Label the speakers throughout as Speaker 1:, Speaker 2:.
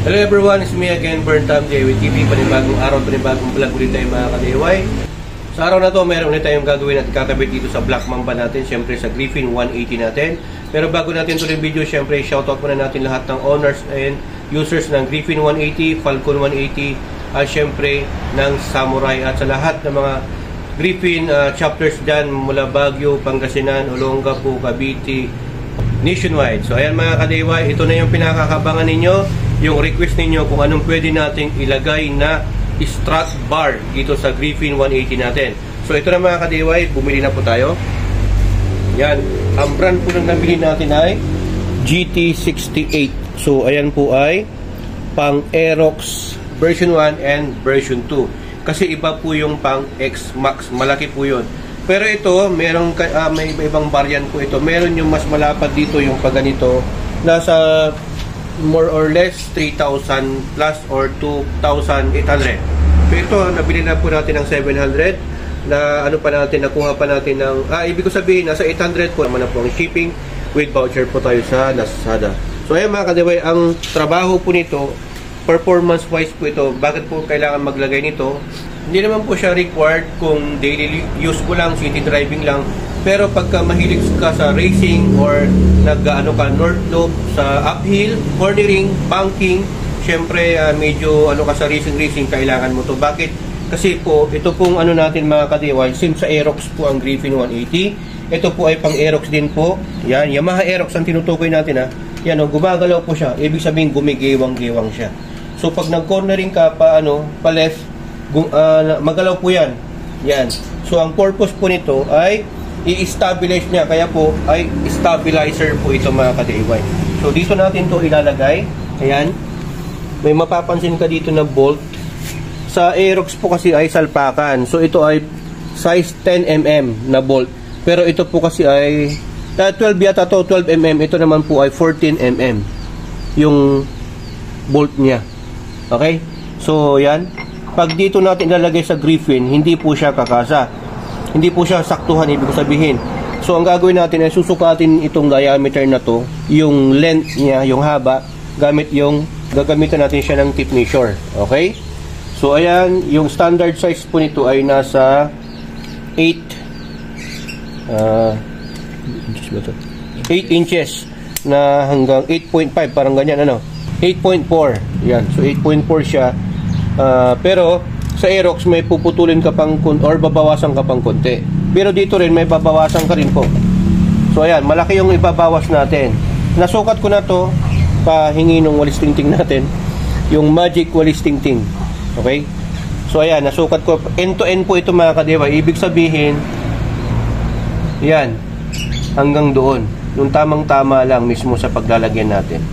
Speaker 1: Hello everyone, it's me again, Burntam JW TV. Panibagong araw, panibagong vlog ulit tayo mga ka-DIY. Sa araw na to, meron ulit tayong gagawin at kakabit dito sa Black Mamba natin. Siyempre sa Griffin 180 natin. Pero bago natin tuloy video, siyempre shoutout muna natin lahat ng owners and users ng Griffin 180, Falcon 180, at siyempre ng Samurai. At sa lahat ng mga Griffin chapters dyan mula Baguio, Pangasinan, Olongapo, Cavite, nationwide. So ayan mga ka-DIY, ito na yung pinakakabangan ninyo, yung request ninyo kung anong pwede nating ilagay na strut bar dito sa Griffin 180 natin. So ito na mga ka-DIY, bumili na po tayo. Yan, ang brand po na nabili natin ay GT68. So ayan po ay pang Aerox version 1 and version 2. Kasi iba po yung pang X-Max, malaki po yun. Pero ito, may ibang variant po ito. Meron yung mas malapad dito, yung pag ganito, nasa more or less 3,000 plus or 2,800. So ito, nabili na po natin ng 700 na ano pa natin, nakuha pa natin ng, ibig ko sabihin, nasa 800 po naman na po ang shipping with voucher po tayo sa Lazada. So ayan mga ka-DIY, ang trabaho po nito, performance wise po ito, bakit po kailangan maglagay nito? Hindi naman po siya required kung daily use ko lang, city driving lang. Pero pagka mahilig ka sa racing or nag-ano ka north loop sa uphill, cornering, banking, syempre medyo ano ka sa racing, kailangan mo to. Bakit? Kasi po ito pong ano natin mga ka-DIY, since sa Aerox po ang Griffin 180. Ito po ay pang Aerox din po. Yan, Yamaha Aerox ang tinutukoy natin . Yan o, gumagalaw po siya. Ibig sabihin gumigewang-gewang siya. So pag nag-cornering ka pa left, magalaw po yan. Yan. So ang purpose po nito ay i-stabilize niya, kaya po ay stabilizer po ito mga ka-DIY. So dito natin to ilalagay. Ayan. May mapapansin ka dito na bolt. Sa Aerox po kasi ay salpakan. So ito ay size 10mm na bolt. Pero ito po kasi ay 12 yata to, 12mm. Ito naman po ay 14mm yung bolt niya. Okay? So yan. Pag dito natin ilalagay sa Griffin, hindi po siya kakasa. Hindi po siya saktuhan, ibig sabihin. So ang gagawin natin ay susukatin itong diameter na to, yung length niya, yung haba, gagamitan natin siya ng tape measure. Okay? So ayan, yung standard size po nito ay nasa 8 inches na hanggang 8.5, parang ganyan 8.4. Yan. So 8.4 siya. Pero sa Aerox may puputulin ka pang or babawasan ka pang konti. Pero dito rin may babawasan ka rin po. So ayan, malaki yung ibabawas natin. Nasukat ko na to, pahingi nung walis tingting natin, yung magic walis tingting. Okay? So ayan, nasukat ko. End to end po ito mga ka-DIY. Ibig sabihin, yan, hanggang doon. Yung tamang-tama lang mismo sa paglalagyan natin.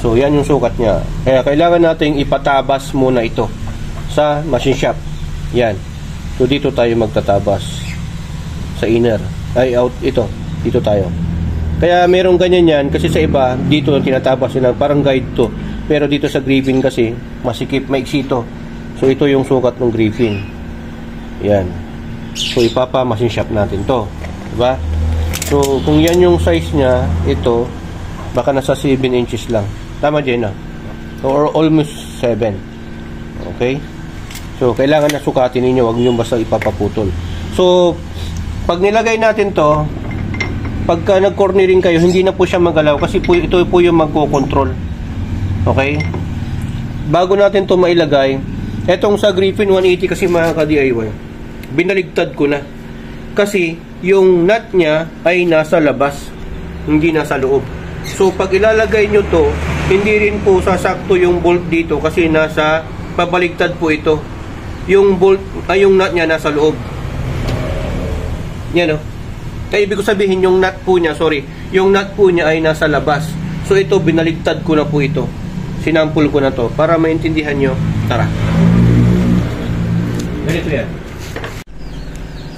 Speaker 1: So yan yung sukat niya. Kaya kailangan nating ipatabas muna ito sa machine shop. Yan. So dito tayo magtatabas sa inner. Ay out ito. Dito tayo. Kaya merong ganyan yan kasi sa iba dito tinatabas nila, parang guide to. Pero dito sa Griffin kasi masikip, maiksi to. So ito yung sukat ng Griffin. Yan. So ipapa machine shop natin to. Diba? So kung yan yung size niya, ito baka nasa 7 inches lang. Tama din or almost 7. Okay? So kailangan na sukatin ninyo, wag niyo basta ipapaputol. So pag nilagay natin to, pagka nag-cornering kayo, hindi na po siya magalaw kasi ito po yung magko-control. Okay? Bago natin to mailagay, etong sa Griffin 180 kasi mga ka-DIY, binaligtad ko na. Kasi yung nut niya ay nasa labas, hindi nasa loob. So pag ilalagay nyo to, hindi rin po sasakto yung bolt dito kasi nasa pabaligtad po ito. Yung bolt ay yung nut niya nasa loob. Yan Kaya ibig ko sabihin yung nut po niya, yung nut po niya ay nasa labas. So ito binaligtad ko na po ito. Sinampul ko na to para maintindihan nyo. Tara. Ganito yan.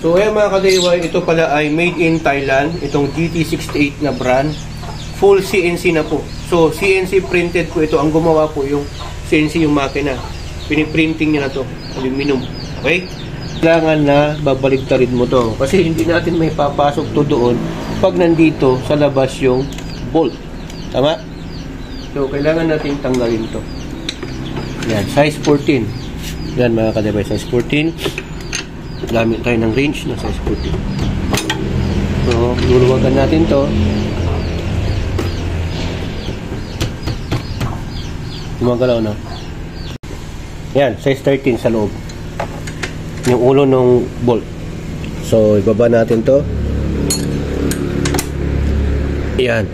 Speaker 1: So ayan mga ka-DIY, ito pala ay made in Thailand. Itong GT68 na brand. Full CNC na po. So CNC printed po ito. Ang gumawa po yung CNC yung makina. Piniprinting niya na to. Aluminum. Okay? Kailangan na babaligtarin mo to. Kasi hindi natin may papasok to doon pag nandito sa labas yung bolt. Tama? So, kailangan natin tanggalin to. Yan, size 14. Yan mga kadebay, size 14. Gamit tayo ng range na size 14. So, luluwagan natin to. Gumagalaw na. Yan, size 13 sa loob. Yung ulo ng bolt. So, ibaba natin to. Yan.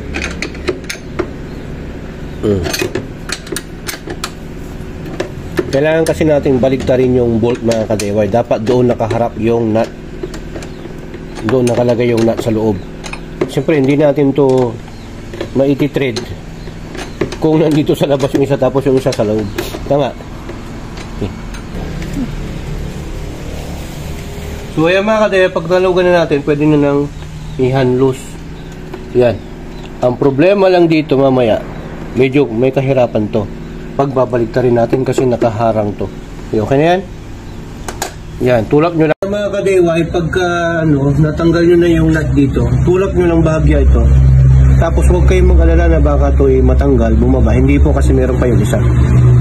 Speaker 1: Kailangan kasi natin baligtarin yung bolt mga ka-DIY. Dapat doon nakaharap yung nut. Doon nakalagay yung nut sa loob. Siyempre, hindi natin to maiti-thread kung nandito sa labas yung isa tapos yung isa sa loob. Tanga. Okay. So, ayan mga ka-DIY, pag nalugan na natin, pwede na nang i-hand loose. Yan. Ang problema lang dito mamaya, medyo may kahirapan to. Pagbabaligtarin natin kasi nakaharang to. Okay na yan? Yan, tulak nyo lang. Mga ka-DIY, pagka natanggal nyo na yung nut dito, tulak nyo lang bahagya ito. Tapos huwag kayong mag-alala na baka ito matanggal, bumaba. Hindi po kasi meron pa yung isa.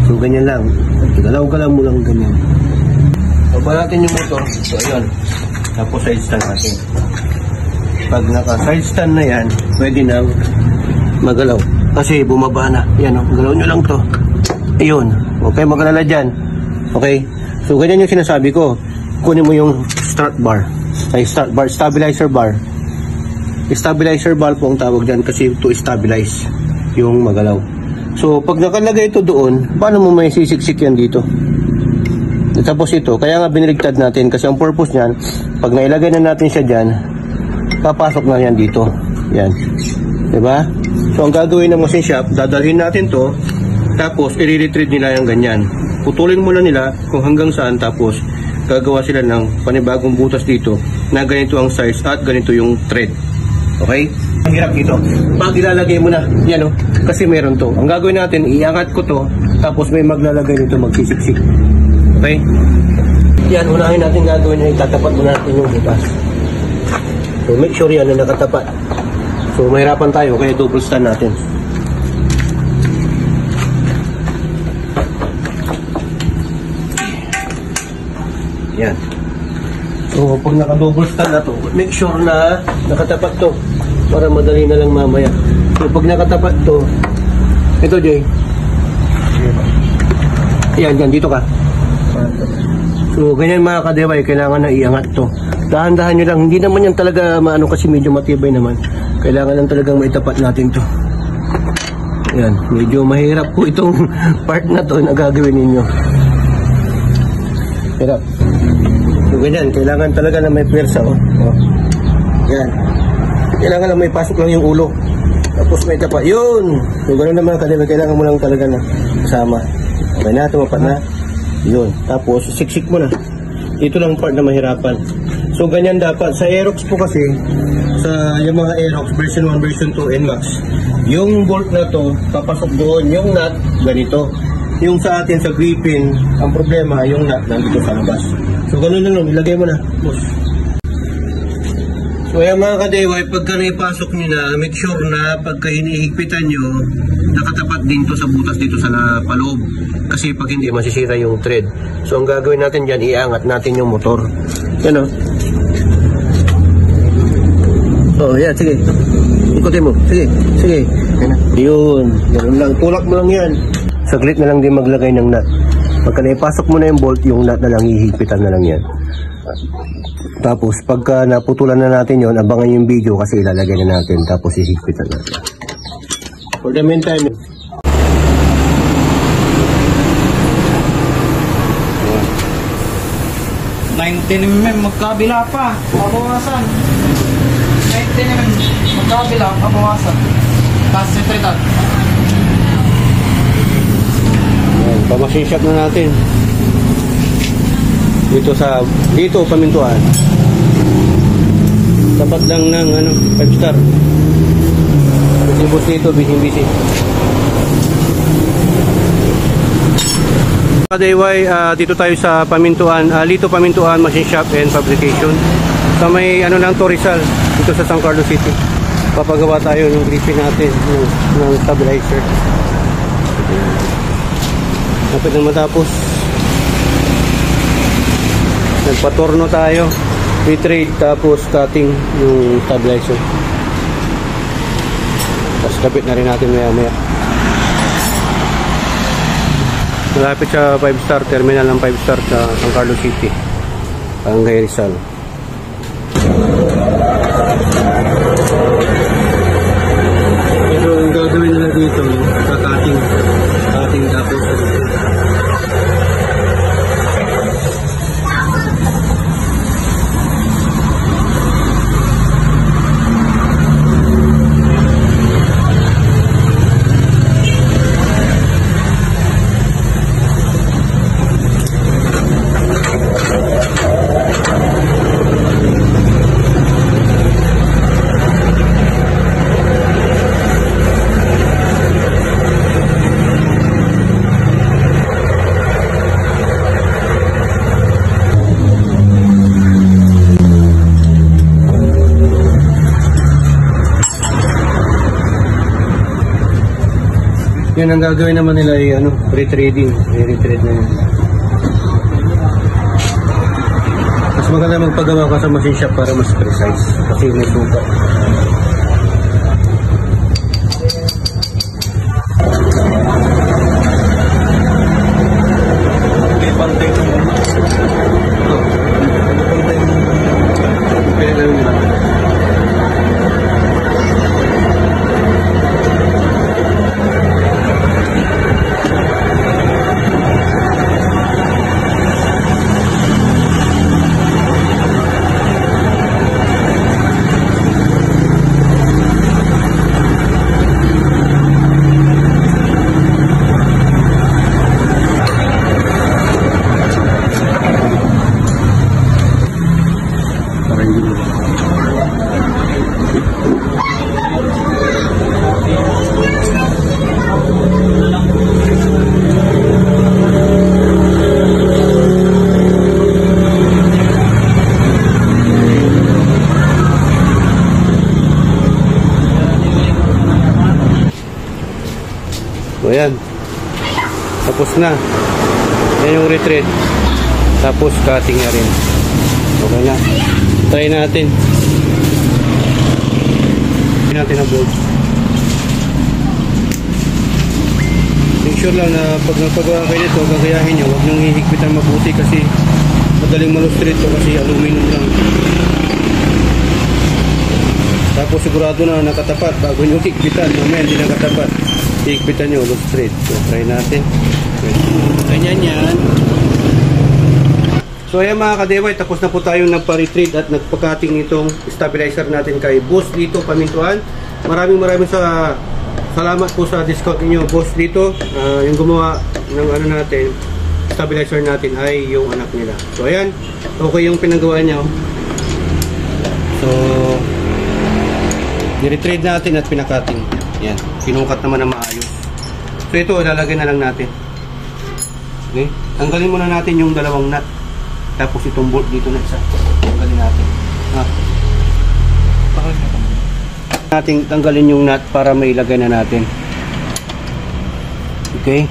Speaker 1: So ganyan lang. Galaw-galaw mo lang ganyan. Baba natin yung motor. So ayun. Tapos side stand natin. Pag naka-side stand na yan, pwede nang magalaw. Kasi bumaba na. Yan o, galaw nyo lang to. Ayun. Okay, mag-alala dyan. Okay? So, ganyan yung sinasabi ko. Kunin mo yung start bar. Ay, start bar. Stabilizer bar. Stabilizer bar po ang tawag dyan kasi to stabilize yung magalaw. So, pag nakalagay ito doon, paano mo may sisiksik yan dito? Tapos ito, kaya nga biniligtad natin kasi ang purpose niyan, pag nailagay na natin siya dyan, papasok na yan dito. Yan. Diba? So, ang gagawin ng machine shop, dadalhin natin to, tapos i-retreat nila yung ganyan. Putulin muna nila kung hanggang saan, tapos gagawa sila ng panibagong butas dito na ganito ang size at ganito yung thread. Okay? Ang hirap dito. Pag ilalagay mo na, yan o, kasi meron to. Ang gagawin natin, iangat ko to, tapos may maglalagay nito, magsisiksik. Okay? Yan, unahin natin gagawin ay tatapat muna natin yung butas. So, make sure yan na nakatapat. So, mahirapan tayo, kaya double stand natin. Yan. So, pag naka-double stand na to, make sure na nakatapat to para madali na lang mamaya. So, pag nakatapat to, ito, Jay. Yan, yan, dito ka. So, ganyan mga ka-DIY, kailangan na iangat to. Dahan-dahan nyo lang. Hindi naman yan talaga maano kasi medyo matibay naman. Kailangan lang talagang maitapat natin to. Yan. Medyo mahirap po itong part na to na gagawin ninyo. Hirap. So, ganyan. Kailangan talaga na may pwersa. Oh. Yan. Kailangan lang may pasok lang yung ulo. Tapos may tapat. Yun! So, ganoon naman ka-DIY. Kailangan mo lang talaga na kasama. Okay na. Tumapat na. Yun. Tapos, siksik mo na. Ito lang part na mahirapan. So, ganyan dapat. Sa Aerox po kasi, sa yung mga Aerox, version 1, version 2, NMAX, yung bolt na to, papasok doon. Yung nut, ganito. Yung sa atin, sa Griffin, ang problema, yung nut, nandito sa labas. So, ganun lang, ilagay mo na. Boss. So, ayan mga ka-DIY, pagka naipasok nyo na, make sure na pagka hinihigpitan nyo, nakatapat din to sa butas dito sa paloob. Kasi pag hindi, masisira yung thread. So, ang gagawin natin dyan, iangat natin yung motor. Yan o. Oh, yan, sige. Ikutin mo. Sige, sige. Yun. Ganun lang. Tulak mo lang yan. Saglit na lang din maglagay ng nut. Pagka naipasok mo na yung bolt, yung nut na lang, hihigpitan na lang yan. Tapos, pagka naputulan na natin yon, abangan yung video kasi ilalagay na natin. Tapos, hihigpitan natin. For the meantime,
Speaker 2: 19mm magkabila pa, pabawasan. 19mm magkabila, pabawasan. Tapos sitridad.
Speaker 1: pamachine shop na natin. Dito pamintuan. Tapat lang ng 5 star. Bus dito, busy. ka-DIY, dito tayo sa Pamintuan, Lito Pamintuan Machine Shop and Fabrication. Sa may lang to Rizal, dito sa San Carlos City. Papagawa tayo ng gripping natin ng stabilizer. Kapit na matapos. Nagpatorno tayo. Retrade tapos cutting yung stabilizer. Tapos kapit na rin natin maya-maya. Malapit sa 5-star, terminal ng 5-star sa San Carlos City, Barangay Rizal. Pero ang gagawin nila dito, cutting tapos yun ang gagawin naman nila ay retrading, i-retrade na yun. Mas maganda magpagawa ka sa machine shop para mas precise kasi may sukat. So ayan, tapos na. Yan yung retread, tapos cutting na rin. Okay na, try natin. Try natin ang bolt. Make sure lang na pag nagpagawa kayo nito, gagayahin nyo, huwag nyung hihigpitan mabuti kasi madaling malustrit to kasi aluminum lang. Tapos sigurado na nakatapat bago nyo higpitan. Mamaya hindi nakatapat, higpitan nyo, lustrate. So try natin. Ganyan yan. So ayan mga kadeway, tapos na po tayong nagpa-retrade at nagpa-cutting nitong stabilizer natin kay Boss Lito Pamintuan. Maraming salamat po sa discount niyo, Boss Lito. Yung gumawa ng natin, stabilizer natin ay yung anak nila. So ayan, okay yung pinagawa niya. So ni-retrade natin at pinaka-cutting. Yan, pinukat naman na maayos. So ito, lalagay na lang natin. Okay, tanggalin muna natin yung dalawang nut. Tapos itong bolt dito na isa. Tanggalin natin. Tanggalin yung nut para mailagay na natin. Okay.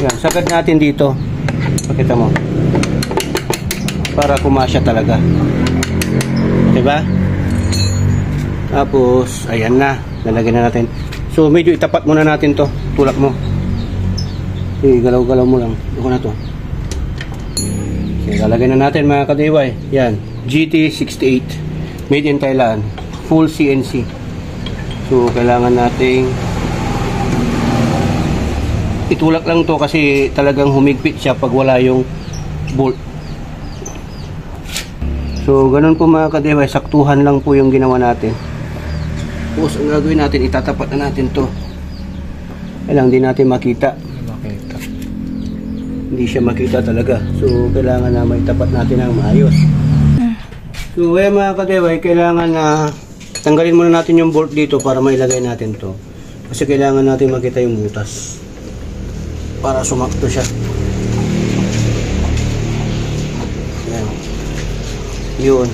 Speaker 1: Yan, sagad natin dito. Pakita mo. Para kumasya talaga. Diba? Tapos, ayan na. Lalagyan na natin. So, medyo itapat muna natin to. Tulak mo. Okay, galaw-galaw mo lang. Ako na to. Okay, lalagyan na natin mga ka-DIY. Yan. GT68. Made in Thailand. Full CNC. So, kailangan nating itulak lang to kasi talagang humigpit siya pag wala yung bolt. So, ganun po mga ka-DIY. Saktuhan lang po yung ginawa natin. Tapos, ang gagawin natin, itatapat na natin to. Kailangan din natin makita. Hindi siya makita talaga. So, kailangan na may tapat natin ang maayos. So, mga ka-DIY, kailangan na tanggalin muna natin yung bolt dito para mailagay natin to. Kasi kailangan natin makita yung butas. Para sumakto siya. Ayan. Yun.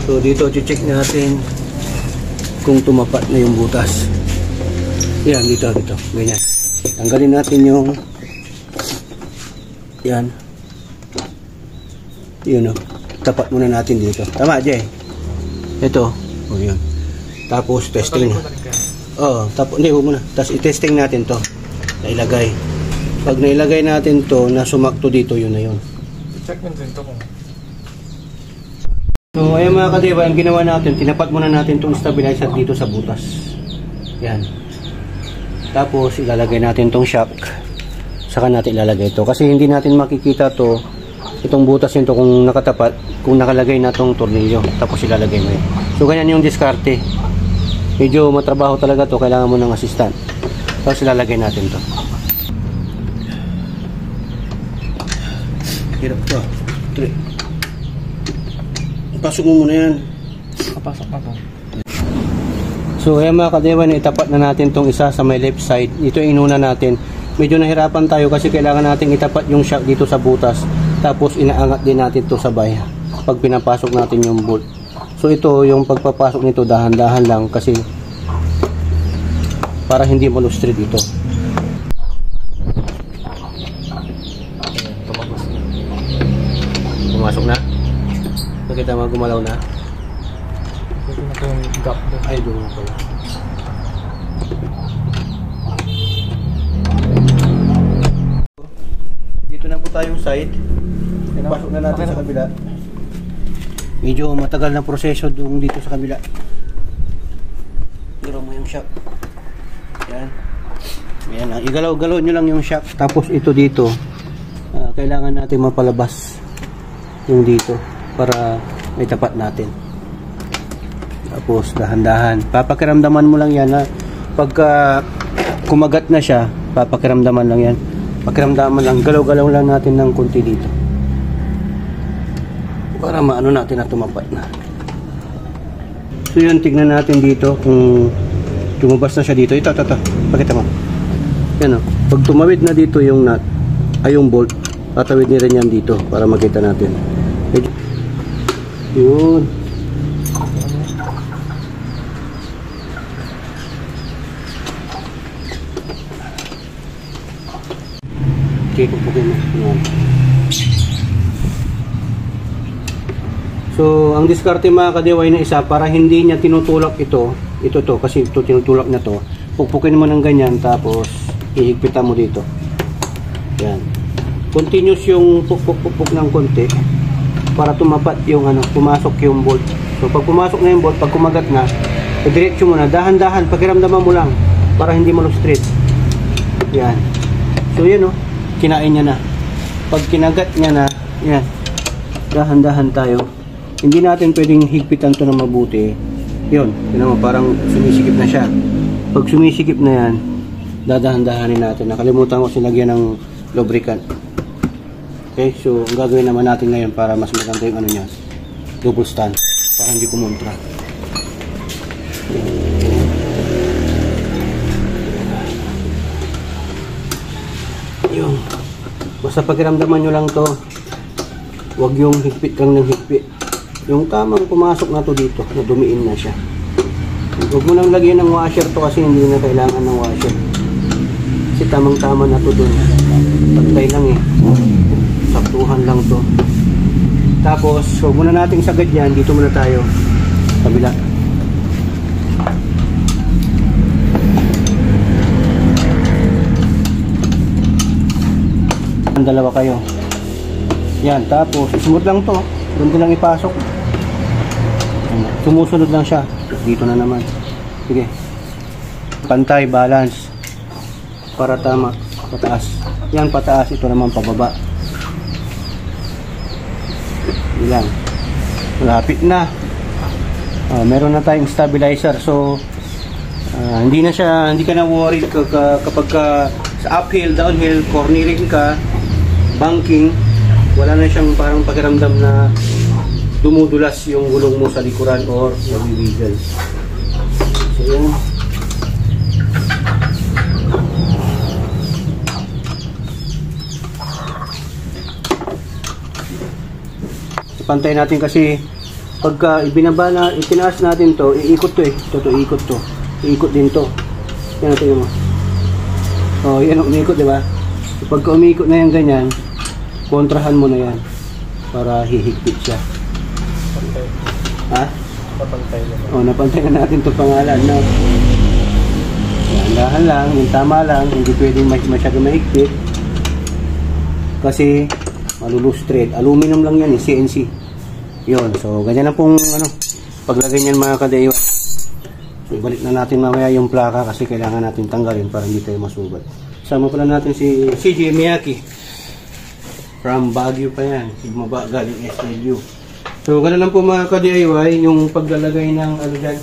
Speaker 1: So, dito check natin kung tumapat na yung butas.
Speaker 3: Yan, dito. Ganyan. Tanggalin natin yung yan. Yun o. Tapat muna natin dito. Tama, Jay? Ito. O, yun. Tapos, testing. Oo, hindi, huwag muna. Tapos, i-testing natin to. Nailagay. Pag nailagay natin to, na sumakto dito, yun na yun.
Speaker 2: Check mo din to kung...
Speaker 3: So, ayan mga kadiwa, ang ginawa natin, tinapat muna natin itong stabilizer dito sa butas. Yan. Tapos, ilalagay natin itong shock. Saka natin ilalagay ito. Kasi hindi natin makikita to itong butas nito kung nakatapat, kung nakalagay na itong tornilyo. Tapos, ilalagay mo yun. So, ganyan yung diskarte. Medyo matrabaho talaga to. Kailangan mo ng assistant. Tapos, ilalagay natin to. Hirap to. 3. Pasok mo muna yan.
Speaker 2: Kapasok na to.
Speaker 3: So ayan mga kadewa, itapat na natin tong isa sa may left side. Ito yung inuna natin. Medyo nahirapan tayo kasi kailangan natin itapat yung shock dito sa butas. Tapos inaangat din natin to sabay pag pinapasok natin yung bolt. So ito yung pagpapasok nito, dahan-dahan lang kasi para hindi malustrid ito. Pumasok na? Nakita mo gumalaw na?
Speaker 2: Ito na yung gap doon.
Speaker 3: Ay, doon na pala. Dito na po tayong side. Pasok na natin sa kabila. Medyo matagal na proseso doon dito sa kabila. Galaw mo yung shock. Yan. Yan. Igalaw-galaw nyo lang yung shock. Tapos ito dito. Kailangan natin mapalabas yung dito para may tapat natin. Tapos dahan-dahan. Papakiramdaman mo lang yan na pagka kumagat na siya, papakiramdaman lang yan. Pakiramdaman lang, galaw-galaw lang natin ng konti dito. Para maano natin na tumapat na. So yun, tignan natin dito kung tumabas na siya dito. Ito. Pakita mo. Yan o. Pag tumawid na dito yung nut, ay yung bolt, tatawid niya rin yan dito para makita natin. Yun. Okay, pupukin mo. So, ang diskarte mga kadiway na isa, para hindi niya tinutulak ito to, kasi ito tinutulak na to, pupukin mo ng ganyan, tapos ihigpitan mo dito. Yan. Continuous yung pupuk ng konti para tumapat yung pumasok yung bolt. So, pag pumasok na yung bolt, pag kumagat na, diretso mo na, dahan-dahan, pakiramdaman mo lang para hindi malustrid. Yan. So, yan o. Kinain niya na. Pag kinagat niya na, yan, dahan-dahan tayo. Hindi natin pwedeng higpitan to na mabuti. Yun, yun naman, parang sumisikip na siya. Pag sumisikip na yan, dadahan-dahanin natin. Nakalimutan ko sinagyan ng lubricant. Okay, so ang gagawin naman natin ngayon para mas maganda yung niya, double stand, para hindi kumontra. Yung basta pakiramdaman nyo lang to, wag yung higpit kang ng higpit, yung tamang pumasok na to dito, na dumiin na siya. Huwag mo nang lagyan ng washer to kasi hindi na kailangan ng washer kasi tamang tama na to dun, pantay lang eh, saktuhan lang to. Tapos huwag muna nating sagad yan, dito muna tayo kabila. Dalawa kayo. Yan, tapos smooth lang to. Doon lang ipasok. Sumusunod lang siya. Dito na naman. Sige. Pantay, balance. Para tama. Pataas. Yan, pataas. Ito naman pababa. Yan. Malapit na. Meron na tayong stabilizer. So, hindi ka na worried kapag sa uphill, downhill, cornering ka, banking, wala na siyang parang pakiramdam na dumudulas yung gulong mo sa likuran or nabibigil. So yun. Pantay natin kasi pagka ibinaba na, itinaas natin to, iikot to eh. Ito, iikot to. Iikot din to. Yan natin mo. Oh, yan ang umikot, di ba? Pagka umikot na yan ganyan, kontrahan mo na yan para hihigpit siya.
Speaker 2: Pantay.
Speaker 3: Ha?
Speaker 2: Papantay naman.
Speaker 3: Oh, napantay na natin 'tong pangalan, no? Yan, dahan lang, yung tama lang, hindi pwedeng masyado mahigpit. Kasi malulustrate. Aluminum lang yan, CNC. Yun, so ganyan lang pong paglagay niyan mga kadaywa. So, ibalik na natin mamaya yung plaka kasi kailangan natin tanggalin para hindi tayo masugat. Sama pala natin si CJ Miyaki. From Baguio pa yan. Sigma ba galing SLU. So, ganun lang po mga ka-DIY yung paglalagay ng dyan,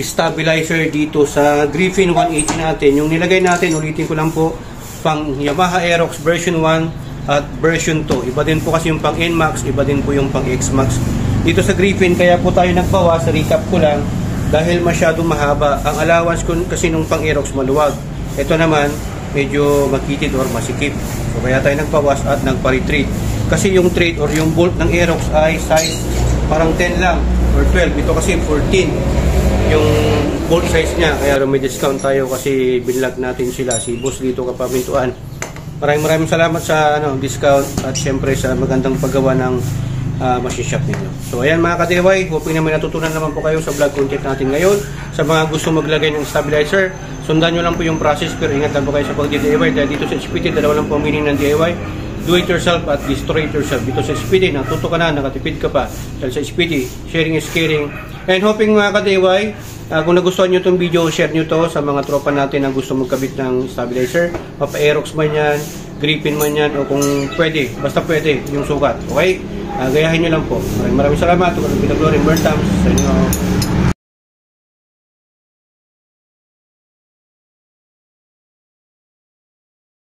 Speaker 3: stabilizer dito sa Griffin 180 natin. Yung nilagay natin, ulitin ko lang po, pang Yamaha Aerox version 1 at version 2. Iba din po kasi yung pang NMAX, iba din po yung pang XMAX. Dito sa Griffin, kaya po tayo nagbawas, recap ko lang, dahil masyado mahaba. Ang allowance ko kasi nung pang Aerox maluwag. Ito naman, medyo makitid or masikip. So, kaya tayo nagbawas at nagpa-retreat. Kasi yung thread or yung bolt ng Aerox ay size parang 10 lang or 12. Ito kasi 14 yung bolt size niya. Kaya may discount tayo kasi binlag natin sila. Si Boss dito Kapamintuan. Maraming salamat sa discount at syempre sa magandang paggawa ng machine shop ninyo. So ayan mga ka-DIY, hoping na may natutunan naman po kayo sa vlog content natin ngayon. Sa mga gusto maglagay ng stabilizer, sundan nyo lang po yung process pero ingat lang po kayo sa pag-DIY dahil dito sa SPT, dalawa lang po ang meaning ng DIY. Do it yourself at destroy it yourself. Dito sa SPT, natuto ka na, nakatipid ka pa. Dahil sa SPT, sharing is caring. And hoping mga ka-DIY, kung nagustuhan nyo itong video, share nyo to sa mga tropa natin na gusto magkabit ng stabilizer. Papa-Aerox man yan, Griffin man yan, o kung pwede, basta pwede yung sukat. Okay? Gayahin nyo lang po. Maraming salamat. Ito ka ng Pinaglory Burn Times sa inyo.